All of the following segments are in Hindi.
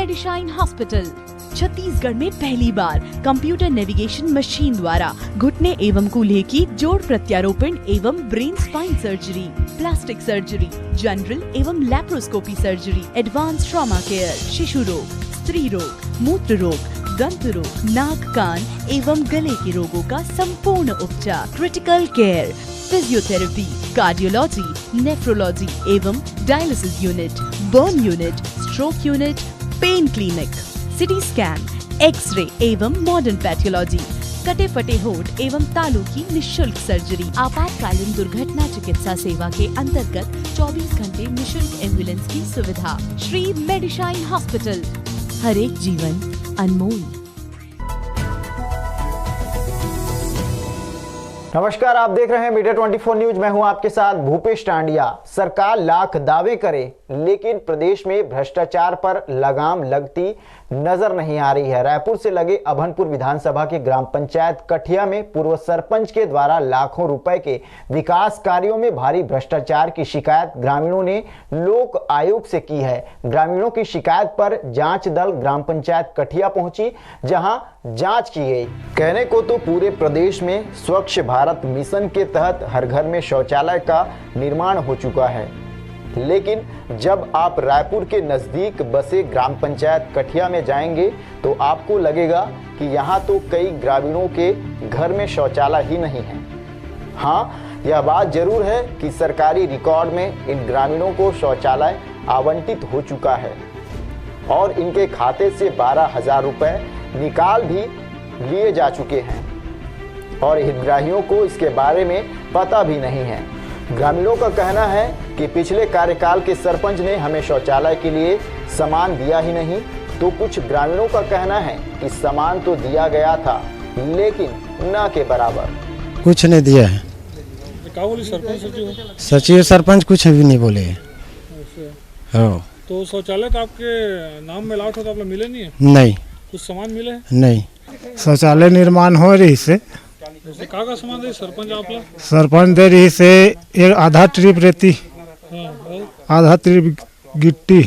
मेडिशाइन हॉस्पिटल। छत्तीसगढ़ में पहली बार कंप्यूटर नेविगेशन मशीन द्वारा घुटने एवं कूल्हे की जोड़ प्रत्यारोपण एवं brain spine surgery, plastic surgery, general एवं laparoscopy surgery, advance trauma care, शिशु रोग, स्त्री रोग, मूत्र रोग, दंत रोग, नाक कान एवं गले के रोगों का संपूर्ण उपचार, critical care, physiotherapy, cardiology, nephrology एवं dialysis unit, burn unit, stroke unit, pain clinic, CT scan, x ray एवं मॉडर्न पैथोलॉजी, कटे फटे होठ एवं तालू की निशुल्क सर्जरी, आपातकालीन दुर्घटना चिकित्सा सेवा के अंतर्गत 24 घंटे निशुल्क एम्बुलेंस की सुविधा। श्री मेडिशाइन हॉस्पिटल, हर एक जीवन अनमोल। नमस्कार, आप देख रहे हैं मीडिया 24 न्यूज। मैं हूं आपके साथ भूपेश टांडिया। सरकार लाख दावे करे लेकिन प्रदेश में भ्रष्टाचार पर लगाम लगती नजर नहीं आ रही है। रायपुर से लगे अभनपुर विधानसभा के ग्राम पंचायत कठिया में पूर्व सरपंच के द्वारा लाखों रुपए के विकास कार्यों में भारी भ्रष्टाचार की शिकायत ग्रामीणों ने लोक आयोग से की है। ग्रामीणों की शिकायत पर जांच दल ग्राम पंचायत कठिया पहुंची, जहां जांच की गई। कहने को तो पूरे प्रदेश में स्वच्छ भारत मिशन के तहत हर घर में शौचालय का निर्माण हो चुका है, लेकिन जब आप रायपुर के नजदीक बसे ग्राम पंचायत कठिया में जाएंगे तो आपको लगेगा कि यहाँ तो कई ग्रामीणों के घर में शौचालय ही नहीं है। हाँ, यह बात जरूर है कि सरकारी रिकॉर्ड में इन ग्रामीणों को शौचालय आवंटित हो चुका है और इनके खाते से 12,000 रुपए निकाल भी लिए जा चुके हैं और हितग्राहियों को इसके बारे में पता भी नहीं है। ग्रामीणों का कहना है कि पिछले कार्यकाल के सरपंच ने हमें शौचालय के लिए सामान दिया ही नहीं, तो कुछ ग्रामीणों का कहना है कि सामान तो दिया गया था लेकिन न के बराबर। कुछ नहीं दिया है। क्या बोली सरपंच? सचिव सरपंच कुछ भी नहीं बोले। हाँ। तो शौचालय तो आपके नाम में लाट हो तो आप लोग मिले नहीं है? नहीं। कुछ सामान मिले? नहीं। शौचालय निर्माण हो रही से का सामान दे सरपंच आप लोग? सरपंच दे रही से एक आधा ट्रिप रेती, आधा ट्रिप गिट्टी,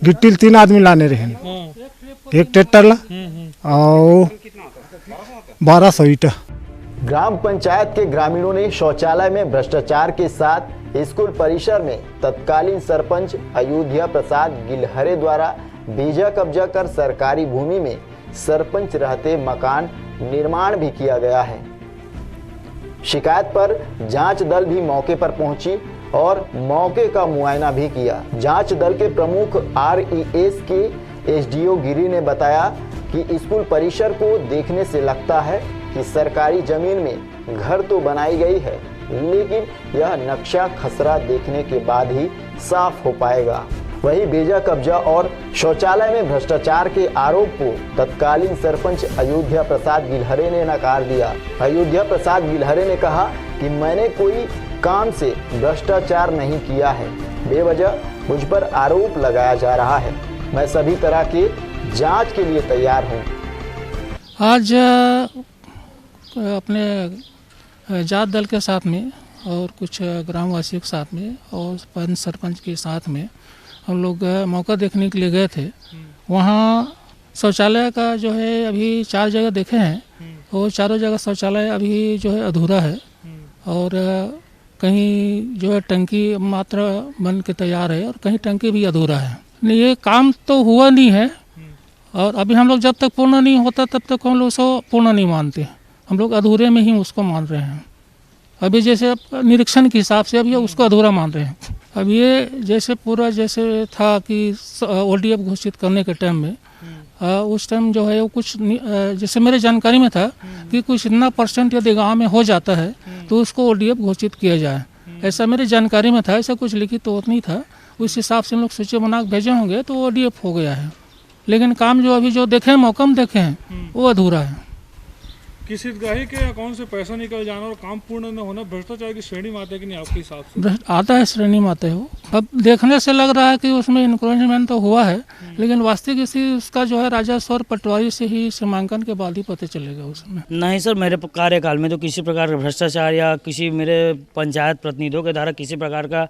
गिट्टी 3 आदमी लाने रहे, एक ट्रैक्टर ला और 1200 ईटा। ग्राम पंचायत के ग्रामीणों ने शौचालय में भ्रष्टाचार के साथ स्कूल परिसर में तत्कालीन सरपंच अयोध्या प्रसाद गिलहरे द्वारा बेजा कब्जा कर सरकारी भूमि में सरपंच रहते मकान निर्माण भी किया गया है। शिकायत पर जांच दल भी मौके पर पहुंची और मौके का मुआयना भी किया। जांच दल के प्रमुख RES के SDO गिरी ने बताया कि स्कूल परिसर को देखने से लगता है कि सरकारी जमीन में घर तो बनाई गई है, लेकिन यह नक्शा खसरा देखने के बाद ही साफ हो पाएगा। वही बेजा कब्जा और शौचालय में भ्रष्टाचार के आरोप को तत्कालीन सरपंच अयोध्या प्रसाद गिलहरे ने नकार दिया। अयोध्या प्रसाद गिलहरे ने कहा कि मैंने कोई काम से भ्रष्टाचार नहीं किया है, बेवजह मुझ पर आरोप लगाया जा रहा है। मैं सभी तरह के जांच के लिए तैयार हूँ। आज अपने जात दल के साथ में और कुछ ग्रामवासियों के साथ में और पंच सरपंच के साथ में हम लोग मौका देखने के लिए गए थे। वहाँ शौचालय का जो है अभी 4 जगह देखे हैं और चारों जगह शौचालय अभी जो है अधूरा है और कहीं जो है टंकी मात्र बन के तैयार है और कहीं टंकी भी अधूरा है। ये काम तो हुआ नहीं है और अभी हम लोग जब तक पूर्ण नहीं होता तब तक हम लोग उसको पूर्ण नहीं मानते। हम लोग अधूरे में ही उसको मान रहे हैं। अभी जैसे निरीक्षण के हिसाब से अभी उसको अधूरा मान रहे हैं। अब ये जैसे पूरा जैसे था कि ODF घोषित करने के टाइम में उस टाइम जो है वो कुछ जैसे मेरे जानकारी में था कि कुछ इतना % यदि गाँव में हो जाता है तो उसको ODF घोषित किया जाए, ऐसा मेरे जानकारी में था। ऐसा कुछ लिखित तो नहीं था। उस हिसाब से हम लोग सूची बना भेजे होंगे तो ODF हो गया है, लेकिन काम जो अभी जो देखे मौका में देखे हैं वो अधूरा है। किसी हितग्राही के अकाउंट से पैसा निकल जाना और काम पूर्ण न होना भ्रष्टाचार की श्रेणी में आता है कि नहीं आपके हिसाब से? आता है, श्रेणी में आते हो। अब देखने से लग रहा है कि उसमें इंक्रोचमेंट तो हुआ है, लेकिन वास्तविक इसी उसका जो है राजस्व और पटवारी से ही सीमांकन के बाद ही पता चलेगा उसमें। नहीं सर, मेरे कार्यकाल में तो किसी प्रकार का भ्रष्टाचार या किसी मेरे पंचायत प्रतिनिधियों के द्वारा किसी प्रकार का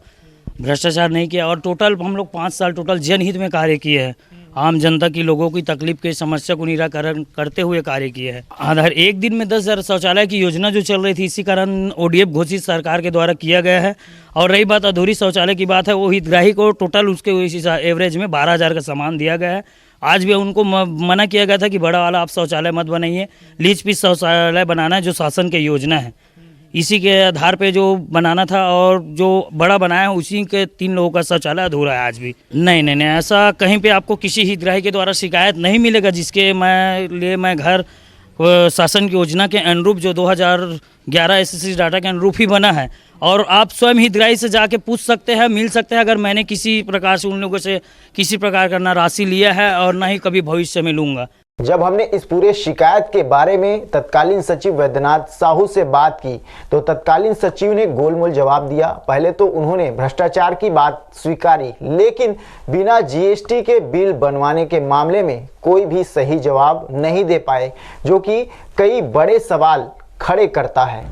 भ्रष्टाचार नहीं किया और टोटल हम लोग 5 साल टोटल जनहित में कार्य किए हैं आम जनता की लोगों की तकलीफ के समस्या को निराकरण करते हुए कार्य किए हैं। आधार एक दिन में 10,000 शौचालय की योजना जो चल रही थी, इसी कारण ODF घोषित सरकार के द्वारा किया गया है। और रही बात अधूरी शौचालय की बात है, वो हितग्राही को टोटल उसके एवरेज में 12,000 का सामान दिया गया है। आज भी उनको मना किया गया था कि बड़ा वाला आप शौचालय मत बनाइए, लीज पीस शौचालय बनाना है जो शासन की योजना है, इसी के आधार पे जो बनाना था। और जो बड़ा बनाया है उसी के 3 लोगों का शौचालय अधूरा है आज भी। नहीं, ऐसा कहीं पे आपको किसी हितग्राही के द्वारा शिकायत नहीं मिलेगा जिसके मैं घर शासन की योजना के अनुरूप जो 2011 SSC डाटा के अनुरूप ही बना है। और आप स्वयं हितग्राही से जाके पूछ सकते हैं, मिल सकते हैं, अगर मैंने किसी प्रकार से उन लोगों से किसी प्रकार का ना राशि लिया है और ना ही कभी भविष्य में लूँगा। जब हमने इस पूरे शिकायत के बारे में तत्कालीन सचिव वैद्यनाथ साहू से बात की तो तत्कालीन सचिव ने गोलमोल जवाब दिया। पहले तो उन्होंने भ्रष्टाचार की बात स्वीकारी, लेकिन बिना GST के बिल बनवाने के मामले में कोई भी सही जवाब नहीं दे पाए, जो कि कई बड़े सवाल खड़े करता है।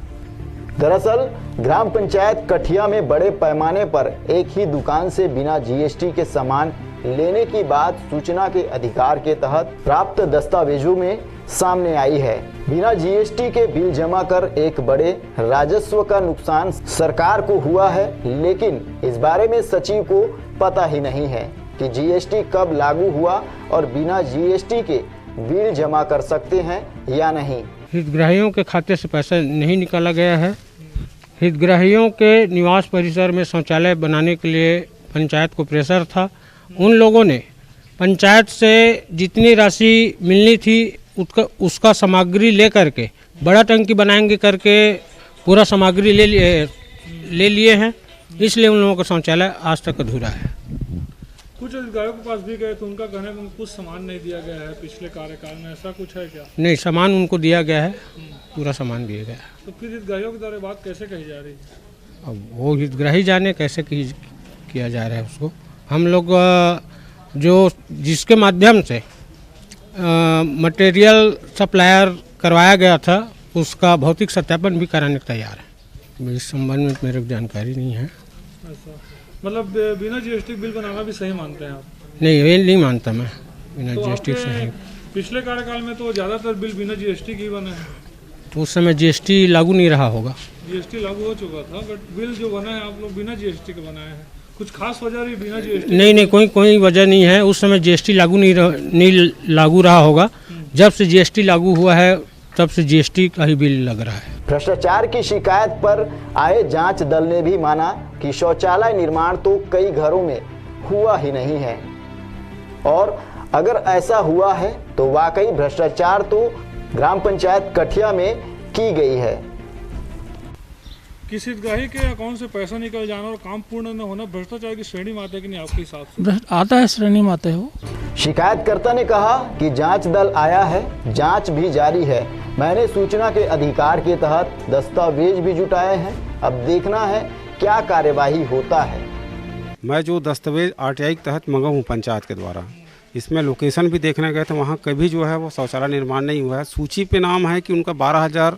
दरअसल ग्राम पंचायत कठिया में बड़े पैमाने पर एक ही दुकान से बिना GST के सामान लेने की बात सूचना के अधिकार के तहत प्राप्त दस्तावेजों में सामने आई है। बिना GST के बिल जमा कर एक बड़े राजस्व का नुकसान सरकार को हुआ है, लेकिन इस बारे में सचिव को पता ही नहीं है कि GST कब लागू हुआ और बिना GST के बिल जमा कर सकते हैं या नहीं। हितग्राहियों के खाते से पैसा नहीं निकाला गया है। हितग्राहियों के निवास परिसर में शौचालय बनाने के लिए पंचायत को प्रेशर था। उन लोगों ने पंचायत से जितनी राशि मिलनी थी उसका सामग्री ले करके बड़ा टंकी बनाएंगे करके पूरा सामग्री ले लिए हैं, इसलिए उन लोगों का शौचालय आज तक अधूरा है। कुछ अधिकारियों के पास भी गए तो उनका कहना है कि कुछ सामान नहीं दिया गया है पिछले कार्यकाल में, ऐसा कुछ है क्या? नहीं, सामान उनको दिया गया है, पूरा सामान दिया गया है। तो फिर हितग्राहियों के द्वारा बात कैसे कही जा रही है? अब वो हितग्राही जाने कैसे किया जा रहा है उसको। हम लोग जो जिसके माध्यम से मटेरियल सप्लायर करवाया गया था उसका भौतिक सत्यापन भी कराने को तैयार है। इस संबंध में मेरे को जानकारी नहीं है। ऐसा मतलब बिना GST बिल बनाना भी सही मानते हैं आप? नहीं, ये नहीं मानता मैं, बिना तो GST से नहीं। पिछले कार्यकाल में तो ज़्यादातर बिल बिना GST के ही बने हैं। तो उस समय GST लागू नहीं रहा होगा। GST लागू हो चुका था, बट बिल जो बना है आप लोग बिना GST के बनाए हैं। कुछ खास वजह रही बिना GST? नहीं, कोई वजह नहीं है। उस समय GST लागू नहीं लागू रहा होगा। जब से GST लागू हुआ है तब से GST का ही बिल लग रहा है। भ्रष्टाचार की शिकायत पर आए जांच दल ने भी माना कि शौचालय निर्माण तो कई घरों में हुआ ही नहीं है, और अगर ऐसा हुआ है तो वाकई भ्रष्टाचार तो ग्राम पंचायत कठिया में की गई है। किसी हितग्राही के अकाउंट से पैसा निकल जाना और काम पूर्ण न होना भ्रष्टाचार की श्रेणी में आता है कि नहीं आपके हिसाब से? आता है, श्रेणी में आता है वो। शिकायतकर्ता ने कहा कि जांच दल आया है, जांच भी जारी है। मैंने सूचना के अधिकार के तहत दस्तावेज भी जुटाए हैं, अब देखना है क्या कार्यवाही होता है। मैं जो दस्तावेज RTI के तहत मंगा हूँ पंचायत के द्वारा, इसमें लोकेशन भी देखने गए थे, वहाँ कभी जो है वो शौचालय निर्माण नहीं हुआ है। सूची पे नाम है कि उनका 12,000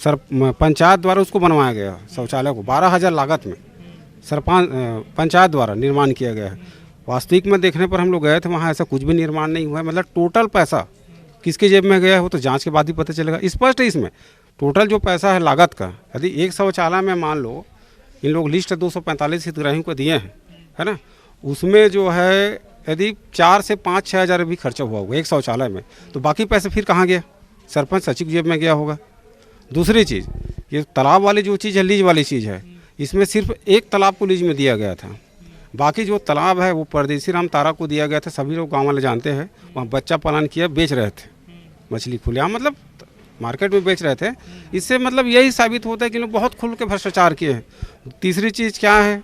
पंचायत द्वारा उसको बनवाया गया, शौचालय को 12,000 लागत में पंचायत द्वारा निर्माण किया गया है। वास्तविक में देखने पर हम लोग गए थे, वहाँ ऐसा कुछ भी निर्माण नहीं हुआ है। मतलब टोटल पैसा किसके जेब में गया है वो तो जांच के बाद ही पता चलेगा। स्पष्ट है इसमें टोटल जो पैसा है लागत का, यदि एक शौचालय में मान लो इन लोग लिस्ट 245 हितग्राहियों को दिए हैं, है ना, उसमें जो है यदि 4 से 5-6 हज़ार भी खर्चा हुआ होगा एक शौचालय में, तो बाकी पैसे फिर कहाँ गया? सरपंच सचिव जेब में गया होगा। दूसरी चीज़, ये तालाब वाली जो चीज़ है, लीज वाली चीज़ है, इसमें सिर्फ एक तालाब को लीज में दिया गया था, बाकी जो तालाब है वो परदेसी राम तारा को दिया गया था। सभी लोग गाँव वाले जानते हैं, वहाँ बच्चा पालन किया, बेच रहे थे मछली खुलेआम, मतलब मार्केट में बेच रहे थे। इससे मतलब यही साबित होता है कि लोग बहुत खुल के भ्रष्टाचार किए हैं। तीसरी चीज़ क्या है,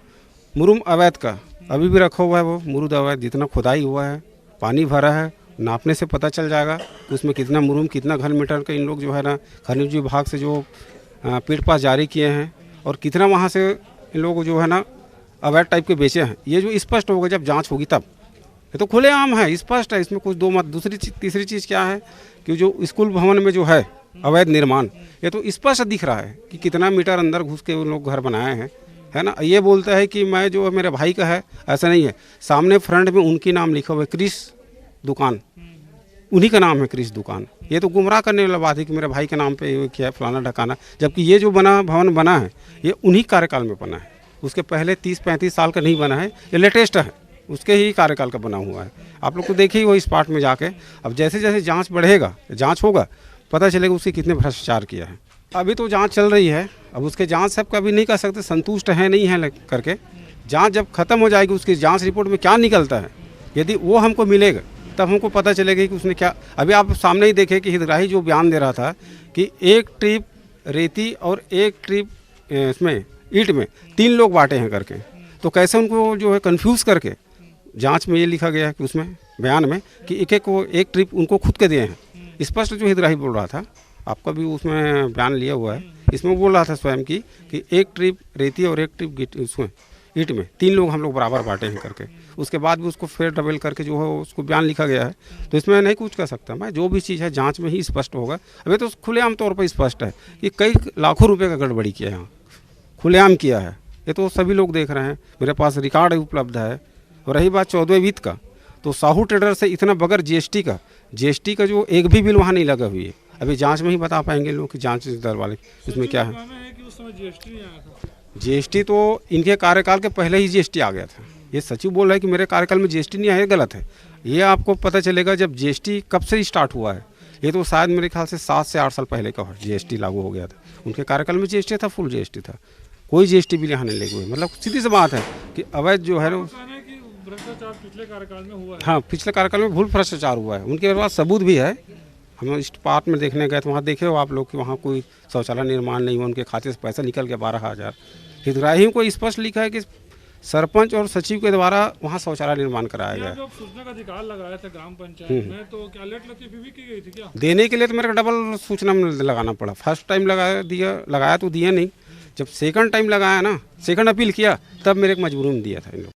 मुरुम अवैध का अभी भी रखा हुआ है, वो मुरुद अवैध जितना खुदाई हुआ है, पानी भरा है, नापने से पता चल जाएगा उसमें कितना मुरुम, कितना घन मीटर का इन लोग जो है ना खनिज विभाग से जो पीठ पास जारी किए हैं, और कितना वहाँ से इन लोग जो है ना अवैध टाइप के बेचे हैं। ये जो स्पष्ट होगा जब जांच होगी तब, ये तो खुलेआम है, स्पष्ट है, इसमें कुछ दो मत। तीसरी चीज़ क्या है कि जो स्कूल भवन में जो है अवैध निर्माण, ये तो स्पष्ट दिख रहा है कि कितना मीटर अंदर घुस के उन लोग घर बनाए हैं, है ना। ये बोलता है कि मैं जो है मेरे भाई का है, ऐसा नहीं है। सामने फ्रंट में उनकी नाम लिखा हुआ है, क्रिस दुकान, उन्हीं का नाम है क्रिस दुकान। ये तो गुमराह करने वाला बात है कि मेरे भाई के नाम पे ये किया है फलाना ढकाना, जबकि ये जो भवन बना है ये उन्हीं कार्यकाल में बना है। उसके पहले 30-35 साल का नहीं बना है, ये लेटेस्ट है, उसके ही कार्यकाल का बना हुआ है। आप लोग को देखिए वो इस पार्ट में जाके। अब जैसे जैसे जांच बढ़ेगा, जांच होगा, पता चलेगा उसके कितने भ्रष्टाचार किया है। अभी तो जांच चल रही है, अब उसके जांच सब कभी नहीं कर सकते, संतुष्ट है नहीं है करके। जांच जब खत्म हो जाएगी, उसकी जांच रिपोर्ट में क्या निकलता है, यदि वो हमको मिलेगा तब हमको पता चलेगा कि उसने क्या। अभी आप सामने ही देखे कि हितग्राही जो बयान दे रहा था कि एक ट्रिप रेती और एक ट्रिप इसमें ईंट में 3 लोग बांटे हैं करके, तो कैसे उनको जो है कंफ्यूज करके जांच में ये लिखा गया है कि उसमें बयान में कि एक ट्रिप उनको खुद के दिए हैं। स्पष्ट जो हितग्राही बोल रहा था, आपका भी उसमें बयान लिया हुआ है, इसमें बोल रहा था स्वयं की कि एक ट्रिप रेती और एक ट्रिप उसमें ईंट में 3 लोग हम लोग बराबर बांटे हैं करके। उसके बाद भी उसको फेर डबल करके जो है उसको बयान लिखा गया है। तो इसमें नहीं कुछ कर सकता मैं, जो भी चीज़ है जांच में ही स्पष्ट होगा। अभी तो खुलेआम तौर पर स्पष्ट है कि कई लाखों रुपए का गड़बड़ी किया है, यहाँ खुलेआम किया है। ये तो सभी लोग देख रहे हैं, मेरे पास रिकॉर्ड उपलब्ध है। और रही बात 14वें वित्त का, तो साहू ट्रेडर से इतना बगैर जीएसटी का जो एक भी बिल वहाँ नहीं लगा हुई है। अभी जांच में ही बता पाएंगे लोग कि जांच दर वाले इसमें क्या है। जीएसटी तो इनके कार्यकाल के पहले ही जीएसटी आ गया था। ये सचिव बोल रहा है कि मेरे कार्यकाल में जीएसटी नहीं आया, गलत है। ये आपको पता चलेगा जब जीएसटी कब से स्टार्ट हुआ है। ये तो शायद मेरे ख्याल से 7 से 8 साल पहले का जीएसटी लागू हो गया था। उनके कार्यकाल में जीएसटी था, फुल जीएसटी था, कोई जीएसटी बिल यहाँ नहीं लगे हुए। मतलब सीधी सी बात है कि अवैध जो है भ्रष्टाचार पिछले कार्यकाल में हुआ है। हाँ, पिछले कार्यकाल में भूल भ्रष्टाचार हुआ है। उनके पास सबूत भी है। हम इस पार्ट में देखने गए तो वहाँ देखे हो आप लोग कि वहाँ कोई शौचालय निर्माण नहीं हुआ, उनके खाते से पैसा निकल गया 12,000। हितग्राहियों को स्पष्ट लिखा है कि सरपंच और सचिव के द्वारा वहाँ शौचालय निर्माण कराया गया। जब सूचना का अधिकार लगाया था ग्राम पंचायत में, तो क्या लेट लतीफी भी की गई थी क्या? देने के लिए तो मेरे को डबल सूचना में लगाना पड़ा। फर्स्ट टाइम लगाया तो दिया नहीं, जब सेकंड टाइम लगाया ना, सेकंड अपील किया, तब मेरे को मजबूरी में दिया था इन लोग।